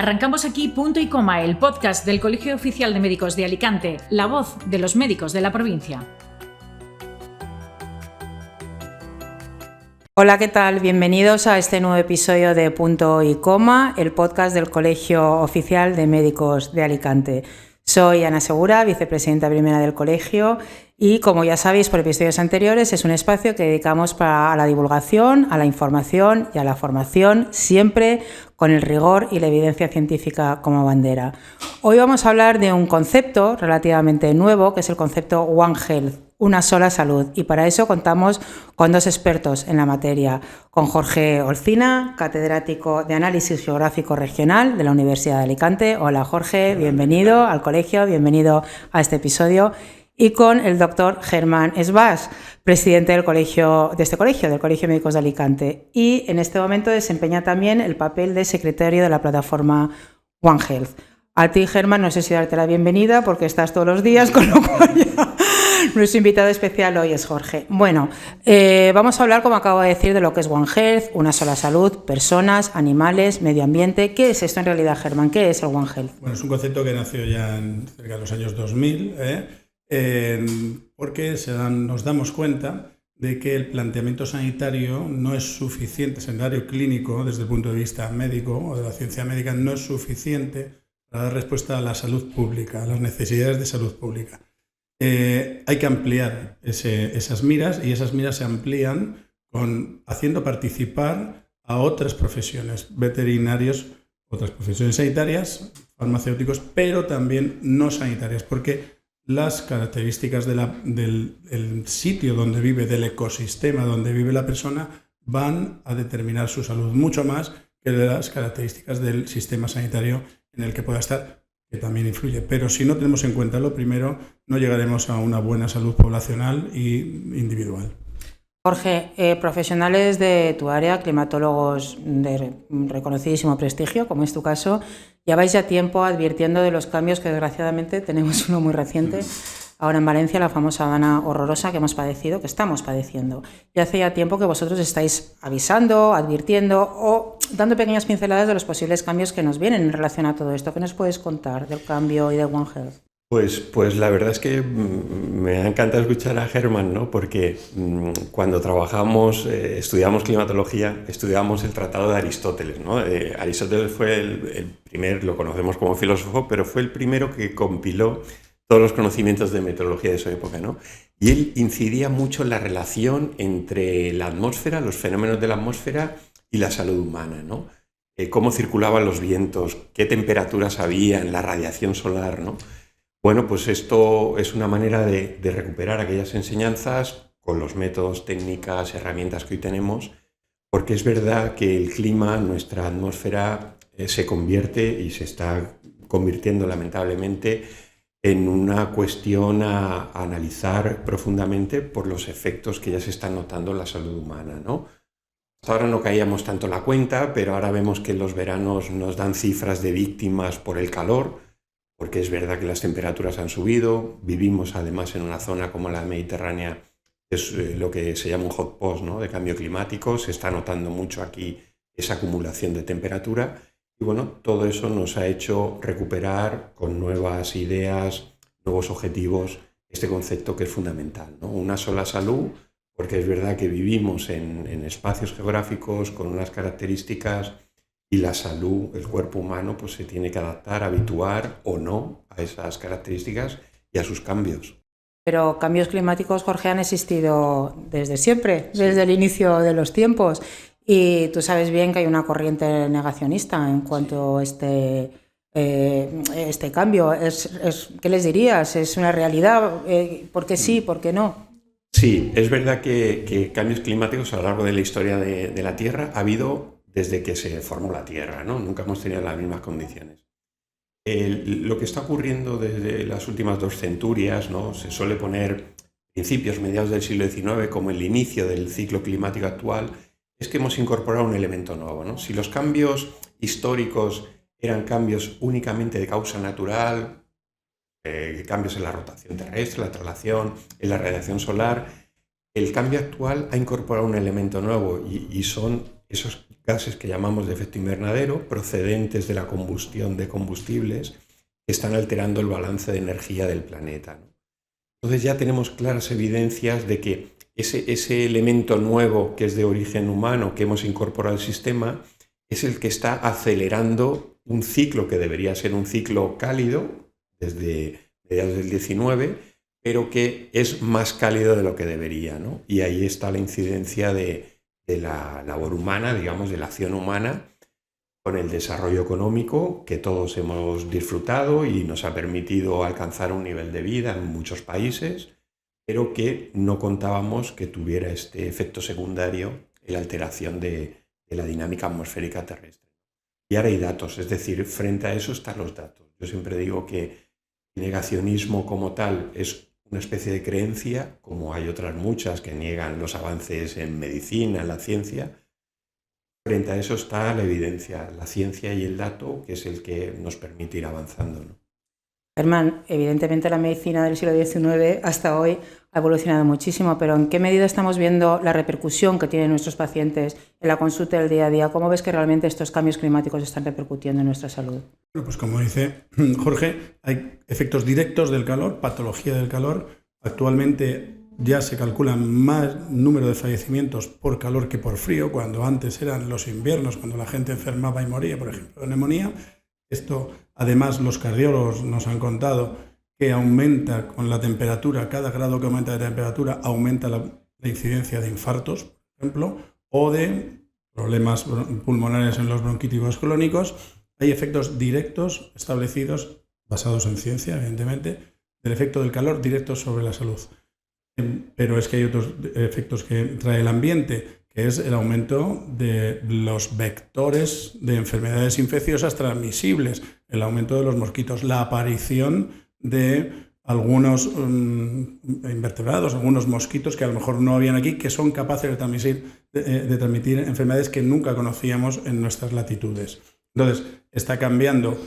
Arrancamos aquí Punto y Coma, el podcast del Colegio Oficial de Médicos de Alicante, la voz de los médicos de la provincia. Hola, ¿qué tal? Bienvenidos a este nuevo episodio de Punto y Coma, el podcast del Colegio Oficial de Médicos de Alicante. Soy Ana Segura, vicepresidenta primera del colegio, y como ya sabéis por episodios anteriores, es un espacio que dedicamos a la divulgación, a la información y a la formación, siempre con el rigor y la evidencia científica como bandera. Hoy vamos a hablar de un concepto relativamente nuevo, que es el concepto One Health, una sola salud, y para eso contamos con dos expertos en la materia, con Jorge Olcina, catedrático de Análisis Geográfico Regional de la Universidad de Alicante. Hola Jorge, bienvenido al colegio, bienvenido a este episodio, y con el doctor Germán Esbás, presidente del Colegio de Médicos de Alicante, y en este momento desempeña también el papel de secretario de la plataforma One Health. A ti, Germán, no sé si darte la bienvenida porque estás todos los días, con lo cual ya nuestro invitado especial hoy es Jorge. Bueno, vamos a hablar, como acabo de decir, de lo que es One Health, una sola salud, personas, animales, medio ambiente. ¿Qué es esto en realidad, Germán? ¿Qué es el One Health? Bueno, es un concepto que nació ya cerca de los años 2000, porque nos damos cuenta de que el planteamiento sanitario no es suficiente, sanitario clínico, desde el punto de vista médico o de la ciencia médica, no es suficiente para dar respuesta a la salud pública, a las necesidades de salud pública. Hay que ampliar esas miras, y esas miras se amplían haciendo participar a otras profesiones, veterinarios, otras profesiones sanitarias, farmacéuticos, pero también no sanitarias, porque las características del sitio donde vive, del ecosistema donde vive la persona, van a determinar su salud mucho más que las características del sistema sanitario en el que pueda estar, que también influye. Pero si no tenemos en cuenta lo primero, no llegaremos a una buena salud poblacional e individual. Jorge, profesionales de tu área, climatólogos de reconocidísimo prestigio, como es tu caso, lleváis ya tiempo advirtiendo de los cambios que desgraciadamente tenemos uno muy reciente, ahora en Valencia, la famosa Dana horrorosa que estamos padeciendo. Y hace ya tiempo que vosotros estáis avisando, advirtiendo o dando pequeñas pinceladas de los posibles cambios que nos vienen en relación a todo esto. ¿Qué nos puedes contar del cambio y de One Health? Pues la verdad es que me encanta escuchar a Germán, ¿no? Porque cuando estudiamos climatología, estudiamos el tratado de Aristóteles, ¿no? Aristóteles fue el primer, lo conocemos como filósofo, pero fue el primero que compiló todos los conocimientos de meteorología de su época, ¿no? Y él incidía mucho en la relación entre la atmósfera, los fenómenos de la atmósfera y la salud humana, ¿no? Cómo circulaban los vientos, qué temperaturas había en la radiación solar, ¿no? Bueno, pues esto es una manera de recuperar aquellas enseñanzas con los métodos, técnicas, herramientas que hoy tenemos, porque es verdad que el clima, nuestra atmósfera, se convierte y se está convirtiendo lamentablemente en una cuestión a analizar profundamente por los efectos que ya se están notando en la salud humana, ¿no? Hasta ahora no caíamos tanto en la cuenta, pero ahora vemos que en los veranos nos dan cifras de víctimas por el calor, porque es verdad que las temperaturas han subido. Vivimos además en una zona como la Mediterránea, que es lo que se llama un hotspot, ¿no?, de cambio climático. Se está notando mucho aquí esa acumulación de temperatura. Y bueno, todo eso nos ha hecho recuperar con nuevas ideas, nuevos objetivos, este concepto que es fundamental, ¿no? Una sola salud, porque es verdad que vivimos en espacios geográficos con unas características, y la salud, el cuerpo humano, pues se tiene que adaptar, habituar o no a esas características y a sus cambios. Pero cambios climáticos, Jorge, han existido desde siempre, desde el inicio de los tiempos. Y tú sabes bien que hay una corriente negacionista en cuanto a este cambio. ¿Qué les dirías? ¿Es una realidad? ¿Por qué sí? ¿Por qué no? Sí, es verdad que cambios climáticos a lo largo de la historia de la Tierra ha habido desde que se formó la Tierra, ¿no? Nunca hemos tenido las mismas condiciones. Lo que está ocurriendo desde las últimas 2 centurias, ¿no? Se suele poner principios, mediados del siglo XIX como el inicio del ciclo climático actual, es que hemos incorporado un elemento nuevo, ¿no? Si los cambios históricos eran cambios únicamente de causa natural, cambios en la rotación terrestre, la traslación, en la radiación solar, el cambio actual ha incorporado un elemento nuevo y son esos gases que llamamos de efecto invernadero, procedentes de la combustión de combustibles, que están alterando el balance de energía del planeta, ¿no? Entonces ya tenemos claras evidencias de que ese elemento nuevo que es de origen humano que hemos incorporado al sistema es el que está acelerando un ciclo que debería ser un ciclo cálido desde mediados del 19, pero que es más cálido de lo que debería, ¿no? Y ahí está la incidencia de la labor humana, digamos, de la acción humana, con el desarrollo económico que todos hemos disfrutado y nos ha permitido alcanzar un nivel de vida en muchos países, pero que no contábamos que tuviera este efecto secundario en la alteración de la dinámica atmosférica terrestre. Y ahora hay datos, es decir, frente a eso están los datos. Yo siempre digo que el negacionismo como tal es una especie de creencia, como hay otras muchas que niegan los avances en medicina, en la ciencia. Frente a eso está la evidencia, la ciencia y el dato, que es el que nos permite ir avanzando, ¿no? Germán, evidentemente la medicina del siglo XIX hasta hoy ha evolucionado muchísimo, pero ¿en qué medida estamos viendo la repercusión que tienen nuestros pacientes en la consulta del día a día? ¿Cómo ves que realmente estos cambios climáticos están repercutiendo en nuestra salud? Bueno, pues como dice Jorge, hay efectos directos del calor, patología del calor. Actualmente ya se calculan más número de fallecimientos por calor que por frío, cuando antes eran los inviernos, cuando la gente enfermaba y moría, por ejemplo, de neumonía. Esto, además, los cardiólogos nos han contado que aumenta con la temperatura, cada grado que aumenta de temperatura aumenta la incidencia de infartos, por ejemplo, o de problemas pulmonares en los bronquíticos crónicos. Hay efectos directos establecidos, basados en ciencia, evidentemente, del efecto del calor directo sobre la salud. Pero es que hay otros efectos que trae el ambiente, que es el aumento de los vectores de enfermedades infecciosas transmisibles, el aumento de los mosquitos, la aparición de algunos invertebrados, algunos mosquitos que a lo mejor no habían aquí, que son capaces de transmitir enfermedades que nunca conocíamos en nuestras latitudes. Entonces, está cambiando,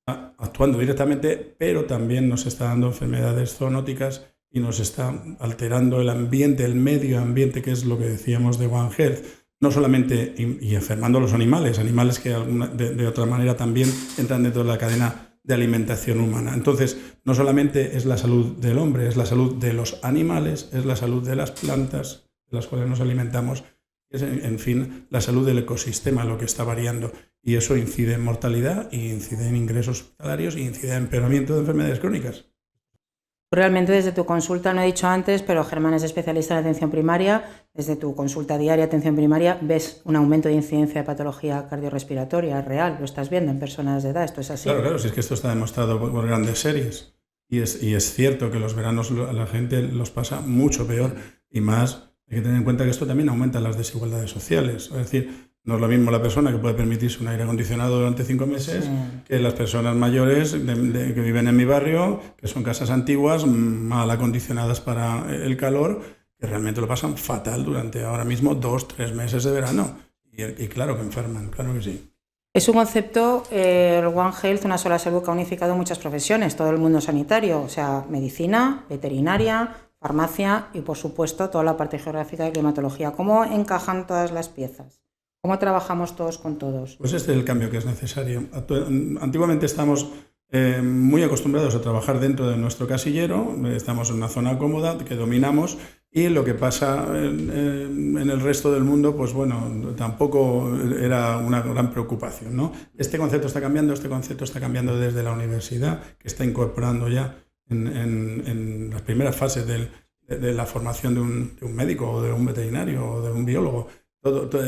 actuando directamente, pero también nos está dando enfermedades zoonóticas y nos está alterando el ambiente, el medio ambiente, que es lo que decíamos de One Health, no solamente y enfermando a los animales que de otra manera también entran dentro de la cadena de alimentación humana. Entonces, no solamente es la salud del hombre, es la salud de los animales, es la salud de las plantas de las cuales nos alimentamos, es, en fin, la salud del ecosistema lo que está variando. Y eso incide en mortalidad, y incide en ingresos hospitalarios, y incide en empeoramiento de enfermedades crónicas. Realmente desde tu consulta, no he dicho antes, pero Germán es especialista en atención primaria. Desde tu consulta diaria, atención primaria, ves un aumento de incidencia de patología cardiorrespiratoria real. Lo estás viendo en personas de edad, ¿esto es así? Claro, si es que esto está demostrado por grandes series. Y es cierto que los veranos la gente los pasa mucho peor, y más hay que tener en cuenta que esto también aumenta las desigualdades sociales. Es decir, no es lo mismo la persona que puede permitirse un aire acondicionado durante 5 meses que las personas mayores que viven en mi barrio, que son casas antiguas, mal acondicionadas para el calor, que realmente lo pasan fatal durante ahora mismo 2-3 meses de verano. Y claro que enferman, claro que sí. Es un concepto, el One Health, una sola salud, que ha unificado muchas profesiones, todo el mundo sanitario, o sea, medicina, veterinaria, farmacia y, por supuesto, toda la parte geográfica de climatología. ¿Cómo encajan todas las piezas? ¿Cómo trabajamos todos con todos? Pues este es el cambio que es necesario. Antiguamente estamos muy acostumbrados a trabajar dentro de nuestro casillero, estamos en una zona cómoda que dominamos, y lo que pasa en el resto del mundo, pues bueno, tampoco era una gran preocupación, ¿no? Este concepto está cambiando desde la universidad, que está incorporando ya en las primeras fases de la formación de un médico o de un veterinario o de un biólogo.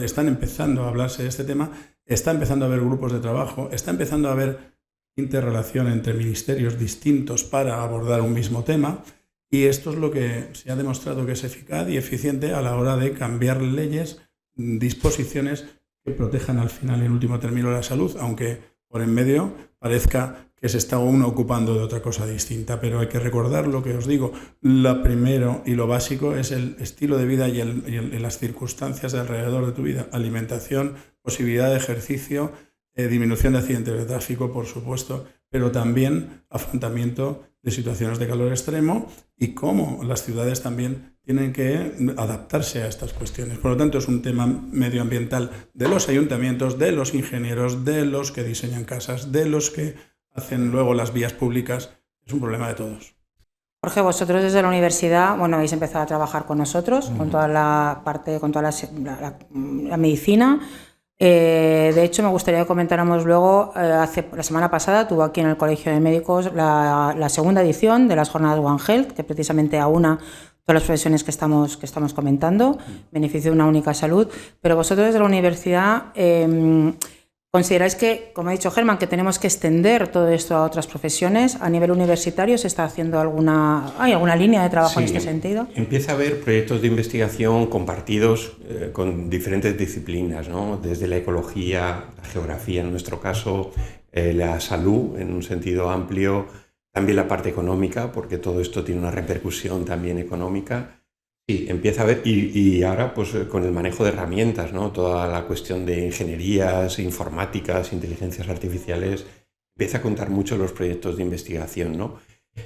Están empezando a hablarse de este tema, está empezando a haber grupos de trabajo, está empezando a haber interrelación entre ministerios distintos para abordar un mismo tema, y esto es lo que se ha demostrado que es eficaz y eficiente a la hora de cambiar leyes, disposiciones que protejan al final y en último término la salud, aunque por en medio parezca que se está uno ocupando de otra cosa distinta. Pero hay que recordar lo que os digo, lo primero y lo básico es el estilo de vida y las circunstancias de alrededor de tu vida, alimentación, posibilidad de ejercicio, disminución de accidentes de tráfico, por supuesto, pero también afrontamiento de situaciones de calor extremo y cómo las ciudades también tienen que adaptarse a estas cuestiones. Por lo tanto, es un tema medioambiental de los ayuntamientos, de los ingenieros, de los que diseñan casas, de los que hacen luego las vías públicas. Es un problema de todos. Jorge, vosotros desde la universidad, habéis empezado a trabajar con nosotros, con toda la parte, con toda la medicina. De hecho, me gustaría que comentáramos luego, la semana pasada tuvo aquí en el Colegio de Médicos la segunda edición de las jornadas One Health, que precisamente aúna todas las profesiones que estamos comentando, beneficio de una única salud. Pero vosotros desde la universidad consideráis que, como ha dicho Germán, que tenemos que extender todo esto a otras profesiones. A nivel universitario, ¿se está haciendo ¿hay alguna línea de trabajo en este sentido? Empieza a haber proyectos de investigación compartidos con diferentes disciplinas, ¿no? Desde la ecología, la geografía en nuestro caso, la salud en un sentido amplio, también la parte económica, porque todo esto tiene una repercusión también económica. Sí, empieza a haber, y ahora pues con el manejo de herramientas, ¿no? Toda la cuestión de ingenierías, informáticas, inteligencias artificiales, empieza a contar mucho los proyectos de investigación, ¿no?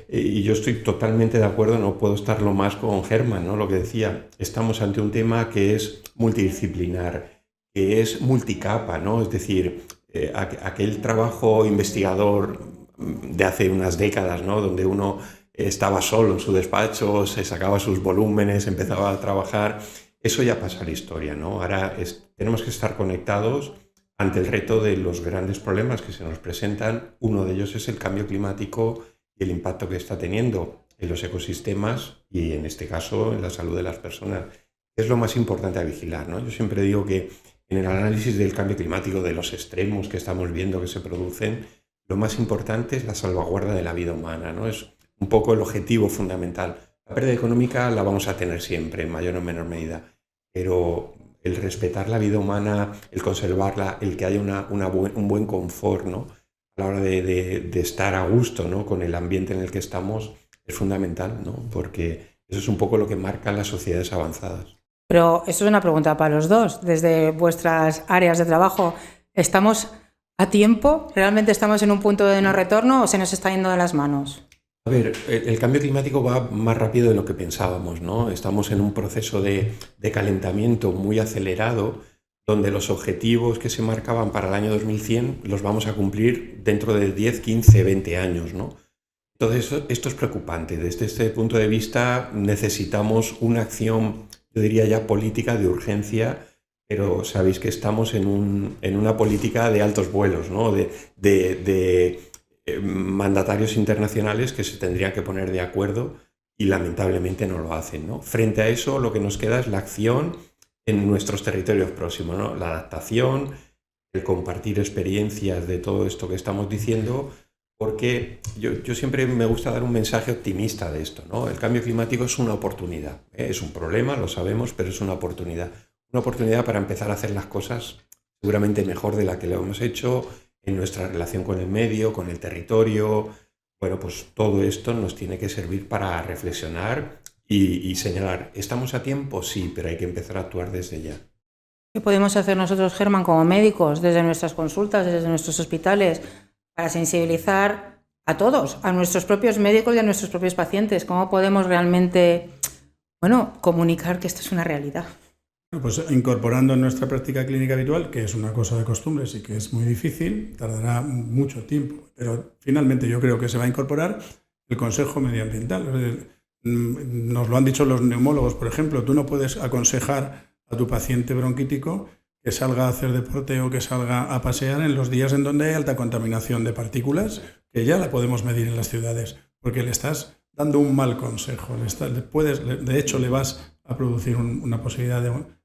Y yo estoy totalmente de acuerdo, no puedo estarlo más con Germán, ¿no? Lo que decía, estamos ante un tema que es multidisciplinar, que es multicapa, ¿no? Es decir, aquel trabajo investigador de hace unas décadas, ¿no? Donde uno estaba solo en su despacho, se sacaba sus volúmenes, empezaba a trabajar. Eso ya pasa a la historia, ¿no? Ahora tenemos que estar conectados ante el reto de los grandes problemas que se nos presentan. Uno de ellos es el cambio climático y el impacto que está teniendo en los ecosistemas y, en este caso, en la salud de las personas. Es lo más importante a vigilar, ¿no? Yo siempre digo que en el análisis del cambio climático, de los extremos que estamos viendo que se producen, lo más importante es la salvaguarda de la vida humana, ¿no? Es un poco el objetivo fundamental. La pérdida económica la vamos a tener siempre, en mayor o menor medida, pero el respetar la vida humana, el conservarla, el que haya un buen confort, ¿no? A la hora de estar a gusto, ¿no? Con el ambiente en el que estamos, es fundamental, ¿no? Porque eso es un poco lo que marcan las sociedades avanzadas. Pero eso es una pregunta para los dos. Desde vuestras áreas de trabajo, ¿estamos a tiempo? ¿Realmente estamos en un punto de no retorno o se nos está yendo de las manos? A ver, el cambio climático va más rápido de lo que pensábamos, ¿no? Estamos en un proceso de calentamiento muy acelerado, donde los objetivos que se marcaban para el año 2100 los vamos a cumplir dentro de 10, 15, 20 años, ¿no? Entonces, esto es preocupante. Desde este punto de vista necesitamos una acción, yo diría ya política de urgencia, pero sabéis que estamos en una política de altos vuelos, ¿no? De mandatarios internacionales que se tendrían que poner de acuerdo y lamentablemente no lo hacen, ¿no? Frente a eso, lo que nos queda es la acción en nuestros territorios próximos, ¿no? La adaptación, el compartir experiencias de todo esto que estamos diciendo, porque yo siempre me gusta dar un mensaje optimista de esto, ¿no? El cambio climático es una oportunidad, ¿eh? Es un problema, lo sabemos, pero es una oportunidad. Una oportunidad para empezar a hacer las cosas seguramente mejor de la que lo hemos hecho, en nuestra relación con el medio, con el territorio. Bueno, pues todo esto nos tiene que servir para reflexionar y señalar, ¿estamos a tiempo? Sí, pero hay que empezar a actuar desde ya. ¿Qué podemos hacer nosotros, Germán, como médicos, desde nuestras consultas, desde nuestros hospitales, para sensibilizar a todos, a nuestros propios médicos y a nuestros propios pacientes? ¿Cómo podemos realmente, comunicar que esto es una realidad? Pues incorporando en nuestra práctica clínica habitual, que es una cosa de costumbres y que es muy difícil, tardará mucho tiempo, pero finalmente yo creo que se va a incorporar el consejo medioambiental. Nos lo han dicho los neumólogos, por ejemplo, tú no puedes aconsejar a tu paciente bronquítico que salga a hacer deporte o que salga a pasear en los días en donde hay alta contaminación de partículas, que ya la podemos medir en las ciudades, porque le estás dando un mal consejo. De hecho, le vas a producir una posibilidad de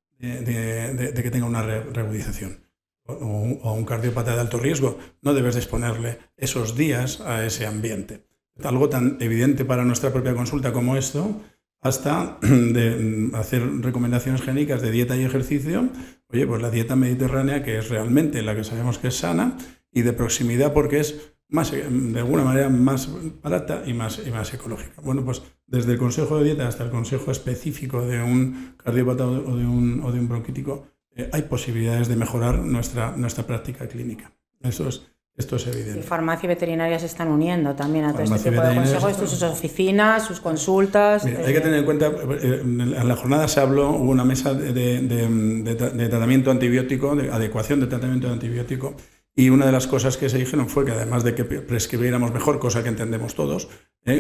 que tenga una reagudización o un cardiópata de alto riesgo. No debes exponerle esos días a ese ambiente. Algo tan evidente para nuestra propia consulta como esto, hasta de hacer recomendaciones genéricas de dieta y ejercicio. Oye, pues la dieta mediterránea, que es realmente la que sabemos que es sana y de proximidad porque es más, de alguna manera más barata y más ecológica. Bueno, pues desde el consejo de dieta hasta el consejo específico de un cardiópata o de un bronquítico, hay posibilidades de mejorar nuestra práctica clínica. Eso es Esto es evidente. Y farmacia y veterinaria se están uniendo también a todo este Farmacia y tipo de veterinaria consejos, sus oficinas, sus consultas. Mira, hay que tener en cuenta, en la jornada hubo una mesa de tratamiento antibiótico, de adecuación de tratamiento de antibiótico, y una de las cosas que se dijeron fue que además de que prescribiéramos mejor, cosa que entendemos todos,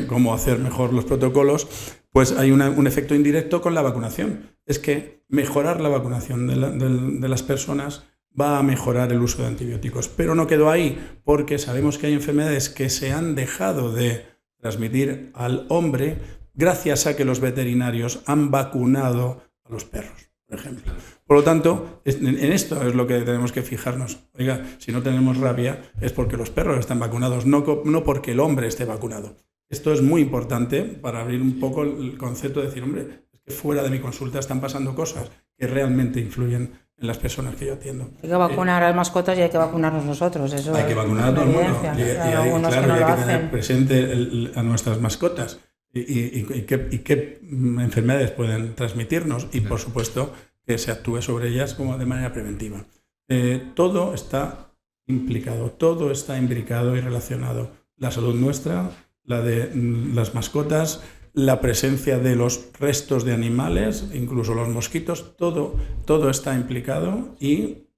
cómo hacer mejor los protocolos, pues hay un efecto indirecto con la vacunación. Es que mejorar la vacunación de las personas va a mejorar el uso de antibióticos. Pero no quedó ahí, porque sabemos que hay enfermedades que se han dejado de transmitir al hombre gracias a que los veterinarios han vacunado a los perros, por ejemplo. Por lo tanto, en esto es lo que tenemos que fijarnos. Oiga, si no tenemos rabia es porque los perros están vacunados, no porque el hombre esté vacunado. Esto es muy importante para abrir un poco el concepto de decir, hombre, es que fuera de mi consulta están pasando cosas que realmente influyen en las personas que yo atiendo. Hay que vacunar a las mascotas y hay que vacunarnos nosotros. Eso hay que vacunar a todo el mundo. Y hay que tener presente a nuestras mascotas y qué enfermedades pueden transmitirnos y, por supuesto, que se actúe sobre ellas como de manera preventiva. Todo está implicado, todo está imbricado y relacionado. La salud nuestra, la de las mascotas, la presencia de los restos de animales, incluso los mosquitos, todo está implicado y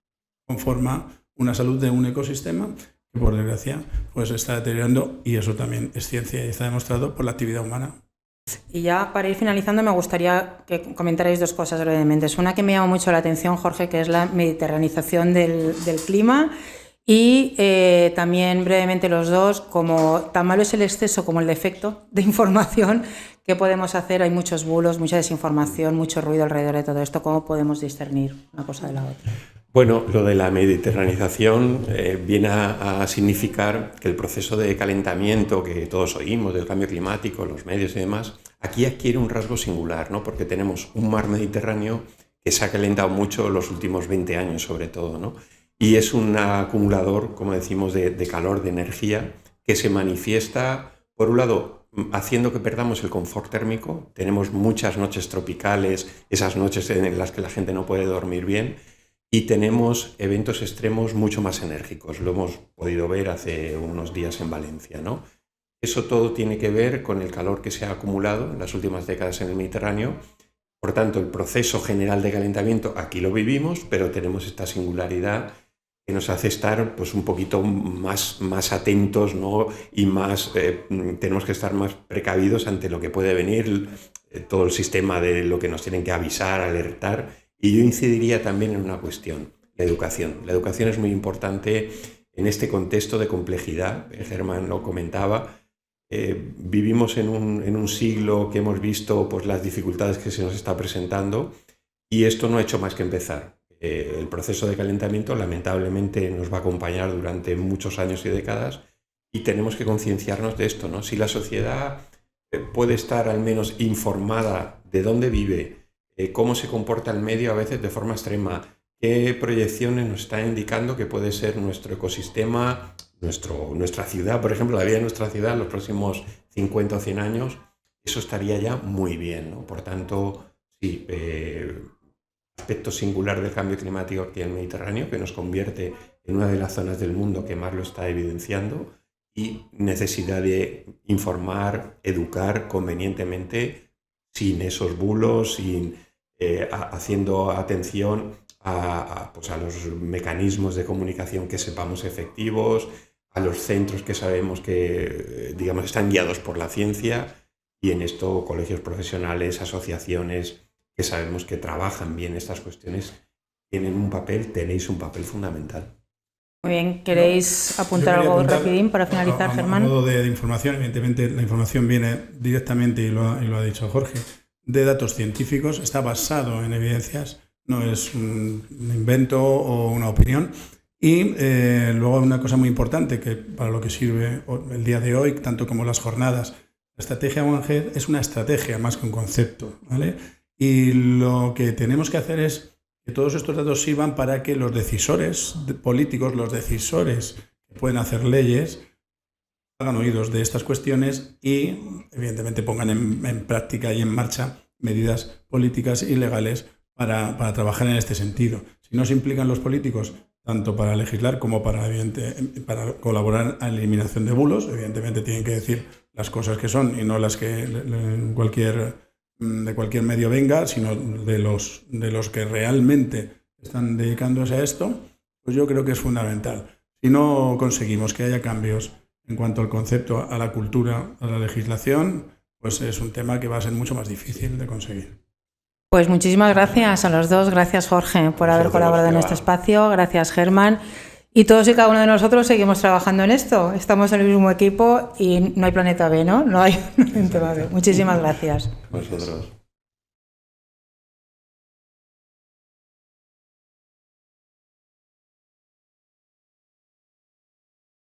conforma una salud de un ecosistema que, por desgracia, pues está deteriorando, y eso también es ciencia y está demostrado por la actividad humana. Y ya para ir finalizando me gustaría que comentarais dos cosas brevemente. Es una que me llama mucho la atención, Jorge, que es la mediterranización del clima. Y también brevemente los dos, como tan malo es el exceso como el defecto de información, ¿qué podemos hacer? Hay muchos bulos, mucha desinformación, mucho ruido alrededor de todo esto. ¿Cómo podemos discernir una cosa de la otra? Bueno, lo de la mediterranización viene a significar que el proceso de calentamiento que todos oímos, del cambio climático, los medios y demás, aquí adquiere un rasgo singular, ¿no? Porque tenemos un mar Mediterráneo que se ha calentado mucho en los últimos 20 años sobre todo, ¿no? Y es un acumulador, como decimos, de calor, de energía, que se manifiesta, por un lado, haciendo que perdamos el confort térmico. Tenemos muchas noches tropicales, esas noches en las que la gente no puede dormir bien, y tenemos eventos extremos mucho más enérgicos. Lo hemos podido ver hace unos días en Valencia, ¿no? Eso todo tiene que ver con el calor que se ha acumulado en las últimas décadas en el Mediterráneo. Por tanto, el proceso general de calentamiento aquí lo vivimos, pero tenemos esta singularidad que nos hace estar pues, un poquito más atentos, ¿no? Y más tenemos que estar más precavidos ante lo que puede venir, todo el sistema de lo que nos tienen que avisar, alertar. Y yo incidiría también en una cuestión, la educación. La educación es muy importante en este contexto de complejidad. Germán lo comentaba. Vivimos en un siglo que hemos visto pues, las dificultades que se nos está presentando, y esto no ha hecho más que empezar. El proceso de calentamiento lamentablemente nos va a acompañar durante muchos años y décadas, y tenemos que concienciarnos de esto, ¿no? Si la sociedad puede estar al menos informada de dónde vive, cómo se comporta el medio a veces de forma extrema, qué proyecciones nos está indicando que puede ser nuestro ecosistema, nuestra ciudad, por ejemplo, la vida de nuestra ciudad en los próximos 50 o 100 años, eso estaría ya muy bien, ¿no? Por tanto, sí, aspecto singular del cambio climático aquí en el Mediterráneo, que nos convierte en una de las zonas del mundo que más lo está evidenciando, y necesidad de informar, educar convenientemente, sin esos bulos, haciendo atención a los mecanismos de comunicación que sepamos efectivos, a los centros que sabemos que, digamos, están guiados por la ciencia, y en esto colegios profesionales, asociaciones que sabemos que trabajan bien estas cuestiones, tenéis un papel fundamental. Muy bien, ¿queréis apuntar algo rapidín para finalizar, Germán? A modo de información, evidentemente la información viene directamente, y lo ha dicho Jorge, de datos científicos, está basado en evidencias, no es un invento o una opinión. Y luego una cosa muy importante, que para lo que sirve el día de hoy, tanto como las jornadas, la estrategia One Health es una estrategia más que un concepto, ¿vale? Y lo que tenemos que hacer es que todos estos datos sirvan para que los decisores políticos, los decisores que pueden hacer leyes, hagan oídos de estas cuestiones y, evidentemente, pongan en práctica y en marcha medidas políticas y legales para trabajar en este sentido. Si no se implican los políticos tanto para legislar como para colaborar en la eliminación de bulos. Evidentemente tienen que decir las cosas que son y no las que de cualquier medio venga, sino de los que realmente están dedicándose a esto. Pues yo creo que es fundamental. Si no conseguimos que haya cambios en cuanto al concepto, a la cultura, a la legislación, pues es un tema que va a ser mucho más difícil de conseguir. Pues muchísimas gracias a los dos. Gracias, Jorge, por haber colaborado en este espacio. Gracias, Germán. Y todos y cada uno de nosotros seguimos trabajando en esto. Estamos en el mismo equipo y no hay planeta B, ¿no? No hay un tema B. Muchísimas gracias. Vosotros.